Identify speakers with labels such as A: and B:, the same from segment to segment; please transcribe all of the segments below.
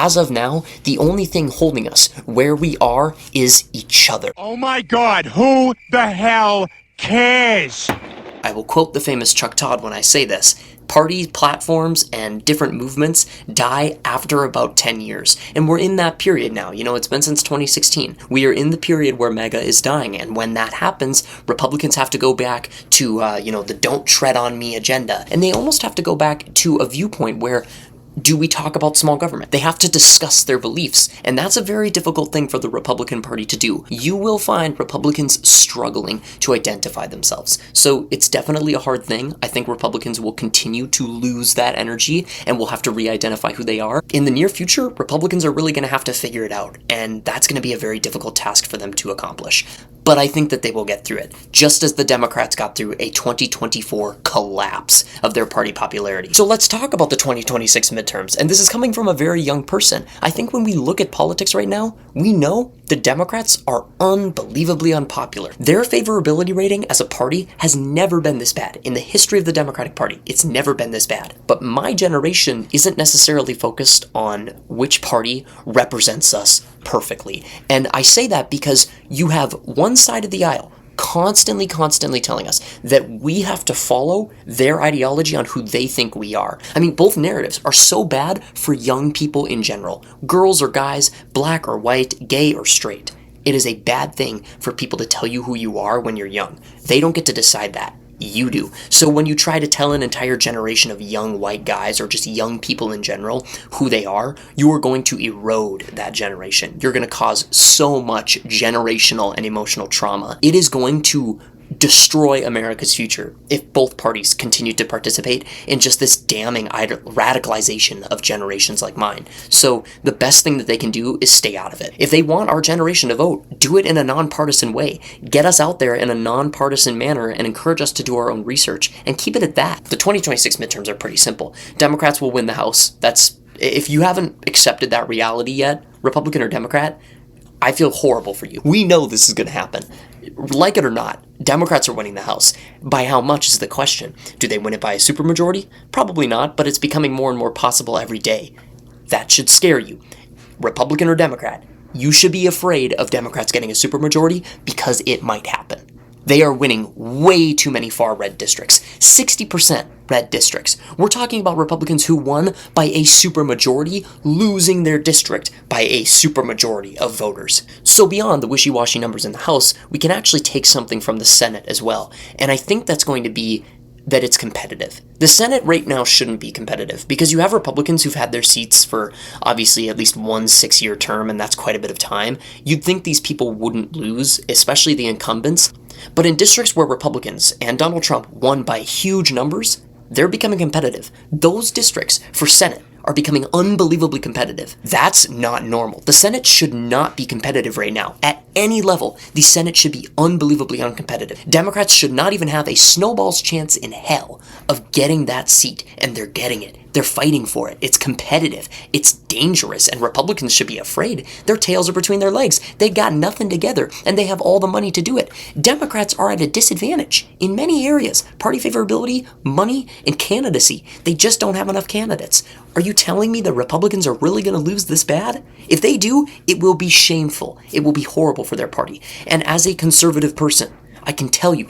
A: as of now, the only thing holding us where we are is each other.
B: Oh my God, who the hell cares?
A: I will quote the famous Chuck Todd when I say this. Party platforms and different movements die after about 10 years. And we're in that period now. It's been since 2016. We are in the period where MAGA is dying. And when that happens, Republicans have to go back to, the don't tread on me agenda. And they almost have to go back to a viewpoint where do we talk about small government? They have to discuss their beliefs, and that's a very difficult thing for the Republican Party to do. You will find Republicans struggling to identify themselves. So it's definitely a hard thing. I think Republicans will continue to lose that energy and will have to re-identify who they are. In the near future, Republicans are really going to have to figure it out, and that's going to be a very difficult task for them to accomplish. But I think that they will get through it, just as the Democrats got through a 2024 collapse of their party popularity. So let's talk about the 2026 midterms, and this is coming from a very young person. I think when we look at politics right now, we know the Democrats are unbelievably unpopular. Their favorability rating as a party has never been this bad. In the history of the Democratic Party, it's never been this bad. But my generation isn't necessarily focused on which party represents us perfectly. And I say that because you have one side of the aisle constantly telling us that we have to follow their ideology on who they think we are. I mean, both narratives are so bad for young people in general. Girls or guys, black or white, gay or straight. It is a bad thing for people to tell you who you are when you're young. They don't get to decide that. You do. So when you try to tell an entire generation of young white guys or just young people in general who they are, you are going to erode that generation. You're going to cause so much generational and emotional trauma. It is going to destroy America's future if both parties continue to participate in just this damning radicalization of generations like mine. So the best thing that they can do is stay out of it. If they want our generation to vote, do it in a nonpartisan way. Get us out there in a nonpartisan manner and encourage us to do our own research and keep it at that. The 2026 midterms are pretty simple. Democrats will win the House. If you haven't accepted that reality yet, Republican or Democrat, I feel horrible for you. We know this is going to happen. Like it or not, Democrats are winning the House. By how much is the question. Do they win it by a supermajority? Probably not, but it's becoming more and more possible every day. That should scare you. Republican or Democrat, you should be afraid of Democrats getting a supermajority because it might happen. They are winning way too many far red districts. 60% red districts. We're talking about Republicans who won by a supermajority, losing their district by a supermajority of voters. So beyond the wishy-washy numbers in the House, we can actually take something from the Senate as well. And I think that's going to be that it's competitive. The Senate right now shouldn't be competitive because you have Republicans who've had their seats for obviously at least 1 6-year term, and that's quite a bit of time. You'd think these people wouldn't lose, especially the incumbents. But in districts where Republicans and Donald Trump won by huge numbers, they're becoming competitive. Those districts for Senate are becoming unbelievably competitive. That's not normal. The Senate should not be competitive right now. At any level, the Senate should be unbelievably uncompetitive. Democrats should not even have a snowball's chance in hell of getting that seat, and they're getting it. They're fighting for it. It's competitive. It's dangerous, and Republicans should be afraid. Their tails are between their legs. They got nothing together, and they have all the money to do it. Democrats are at a disadvantage in many areas. Party favorability, money, and candidacy. They just don't have enough candidates. Are you telling me that Republicans are really going to lose this bad? If they do, it will be shameful. It will be horrible for their party. And as a conservative person, I can tell you,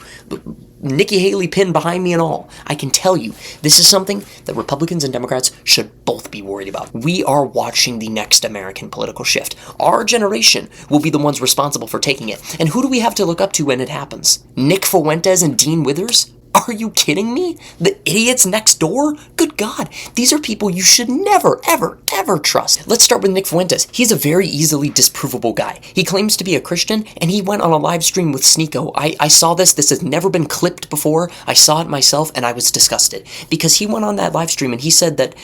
A: Nikki Haley pinned behind me and all, I can tell you, this is something that Republicans and Democrats should both be worried about. We are watching the next American political shift. Our generation will be the ones responsible for taking it. And who do we have to look up to when it happens? Nick Fuentes and Dean Withers? Are you kidding me? The idiots next door? Good God, these are people you should never, ever, ever trust. Let's start with Nick Fuentes. He's a very easily disprovable guy. He claims to be a Christian, and he went on a live stream with Sneeko. I saw this. This has never been clipped before. I saw it myself, and I was disgusted. Because he went on that live stream, and he said that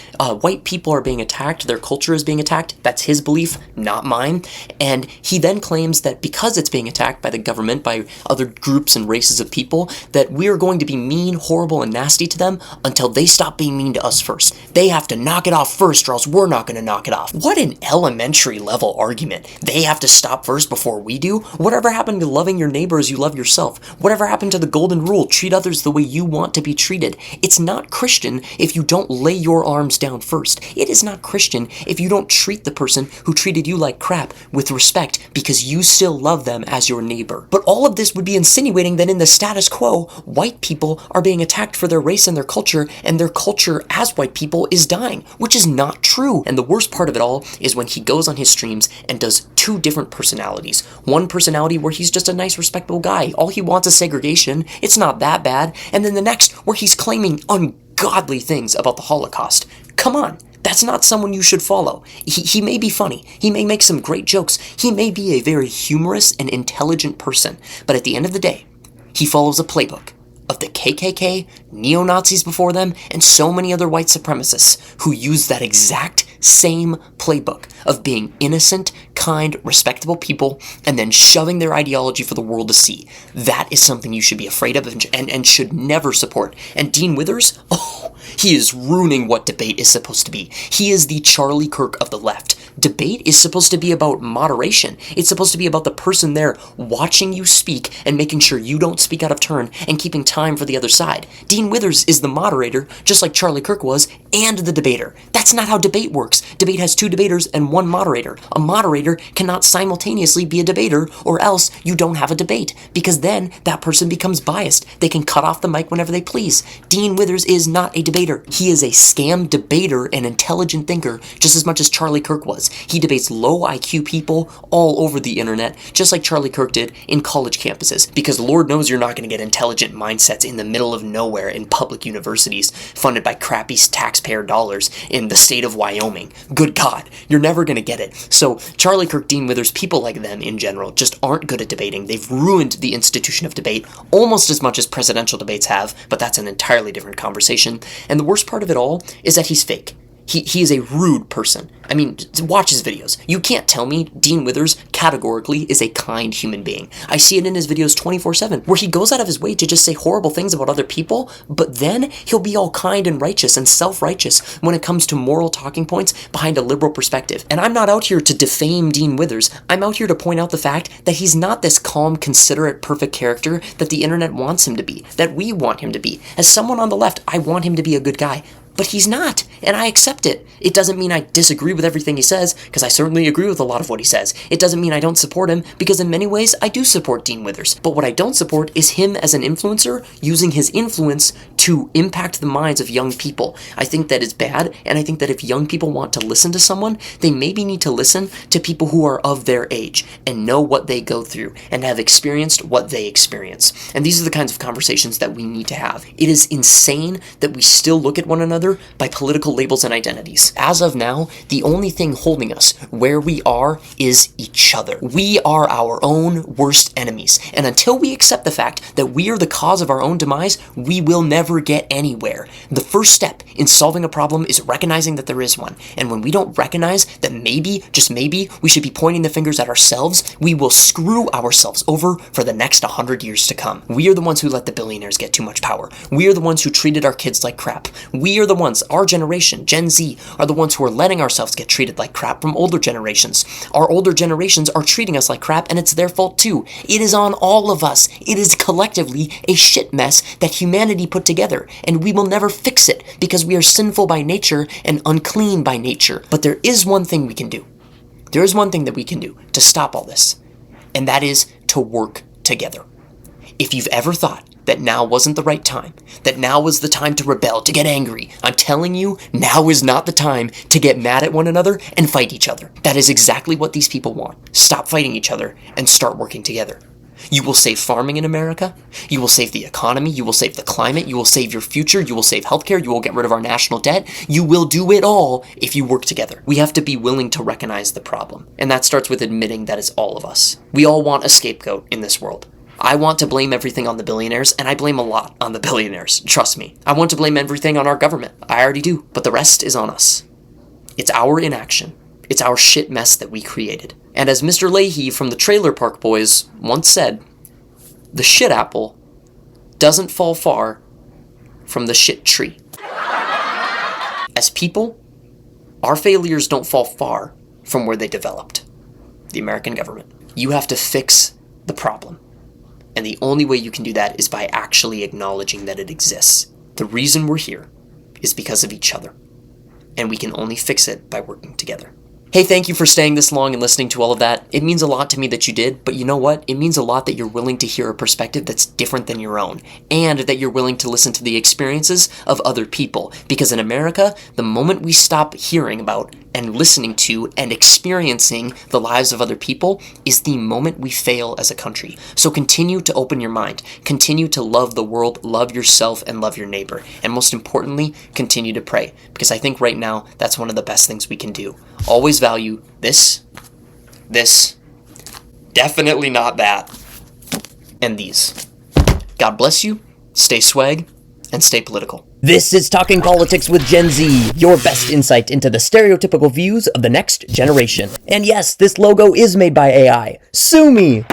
A: white people are being attacked, their culture is being attacked. That's his belief, not mine. And he then claims that because it's being attacked by the government, by other groups and races of people, that we are going to be being mean, horrible, and nasty to them until they stop being mean to us first. They have to knock it off first or else we're not going to knock it off. What an elementary level argument. They have to stop first before we do? Whatever happened to loving your neighbor as you love yourself? Whatever happened to the golden rule, treat others the way you want to be treated? It's not Christian if you don't lay your arms down first. It is not Christian if you don't treat the person who treated you like crap with respect because you still love them as your neighbor. But all of this would be insinuating that in the status quo, white people are being attacked for their race and their culture culture as white people is dying, which is not true. And the worst part of it all is when he goes on his streams and does two different personalities. One personality where he's just a nice, respectable guy. All he wants is segregation. It's not that bad. And then the next where he's claiming ungodly things about the Holocaust. Come on. That's not someone you should follow. He may be funny. He may make some great jokes. He may be a very humorous and intelligent person. But at the end of the day, he follows a playbook of the KKK, neo-Nazis before them, and so many other white supremacists who use that exact same playbook of being innocent, kind, respectable people, and then shoving their ideology for the world to see. That is something you should be afraid of and should never support. And Dean Withers, he is ruining what debate is supposed to be. He is the Charlie Kirk of the left. Debate is supposed to be about moderation. It's supposed to be about the person there watching you speak and making sure you don't speak out of turn and keeping time for the other side. Dean Withers is the moderator, just like Charlie Kirk was, and the debater. That's not how debate works. Debate has two debaters and one moderator. A moderator cannot simultaneously be a debater, or else you don't have a debate, because then that person becomes biased. They can cut off the mic whenever they please. Dean Withers is not a debater. He is a scam debater and intelligent thinker, just as much as Charlie Kirk was. He debates low IQ people all over the internet, just like Charlie Kirk did in college campuses, because Lord knows you're not going to get intelligent mindsets in the middle of nowhere in public universities funded by crappy taxpayer dollars in the state of Wyoming. Good God, you're never going to get it. So Charlie Kirk, Dean Withers, people like them in general just aren't good at debating. They've ruined the institution of debate almost as much as presidential debates have, but that's an entirely different conversation. And the worst part of it all is that he's fake. He is a rude person. I mean, watch his videos. You can't tell me Dean Withers categorically is a kind human being. I see it in his videos 24/7, where he goes out of his way to just say horrible things about other people, but then he'll be all kind and righteous and self-righteous when it comes to moral talking points behind a liberal perspective. And I'm not out here to defame Dean Withers. I'm out here to point out the fact that he's not this calm, considerate, perfect character that the internet wants him to be, that we want him to be. As someone on the left, I want him to be a good guy. But he's not, and I accept it. It doesn't mean I disagree with everything he says, because I certainly agree with a lot of what he says. It doesn't mean I don't support him, because in many ways I do support Dean Withers. But what I don't support is him as an influencer using his influence to impact the minds of young people. I think that is bad, and I think that if young people want to listen to someone, they maybe need to listen to people who are of their age and know what they go through and have experienced what they experience. And these are the kinds of conversations that we need to have. It is insane that we still look at one another by political labels and identities. As of now, the only thing holding us where we are is each other. We are our own worst enemies. And until we accept the fact that we are the cause of our own demise, we will never get anywhere. The first step in solving a problem is recognizing that there is one. And when we don't recognize that maybe, just maybe, we should be pointing the fingers at ourselves, we will screw ourselves over for the next 100 years to come. We are the ones who let the billionaires get too much power. We are the ones who treated our kids like crap. We are the ones, our generation, Gen Z, are the ones who are letting ourselves get treated like crap from older generations. Our older generations are treating us like crap, and it's their fault too. It is on all of us. It is collectively a shit mess that humanity put together, and we will never fix it because we are sinful by nature and unclean by nature. But there is one thing we can do. There is one thing that we can do to stop all this, and that is to work together. If you've ever thought that now wasn't the right time, that now was the time to rebel, to get angry, I'm telling you, now is not the time to get mad at one another and fight each other. That is exactly what these people want. Stop fighting each other and start working together. You will save farming in America, you will save the economy, you will save the climate, you will save your future, you will save healthcare, you will get rid of our national debt. You will do it all if you work together. We have to be willing to recognize the problem, and that starts with admitting that it's all of us. We all want a scapegoat in this world. I want to blame everything on the billionaires, and I blame a lot on the billionaires, trust me. I want to blame everything on our government. I already do, but the rest is on us. It's our inaction. It's our shit mess that we created. And as Mr. Leahy from the Trailer Park Boys once said, the shit apple doesn't fall far from the shit tree. As people, our failures don't fall far from where they developed. The American government. You have to fix the problem. And the only way you can do that is by actually acknowledging that it exists. The reason we're here is because of each other. And we can only fix it by working together. Hey, thank you for staying this long and listening to all of that. It means a lot to me that you did, but you know what? It means a lot that you're willing to hear a perspective that's different than your own, and that you're willing to listen to the experiences of other people. Because in America, the moment we stop hearing about and listening to and experiencing the lives of other people is the moment we fail as a country. So continue to open your mind, continue to love the world, love yourself, and love your neighbor. And most importantly, continue to pray, because I think right now that's one of the best things we can do. Always value this, definitely not that, and these. God bless you, stay swag, and stay political.
C: This is Talking Politics with Gen Z, your best insight into the stereotypical views of the next generation. And yes, this logo is made by AI. Sue me!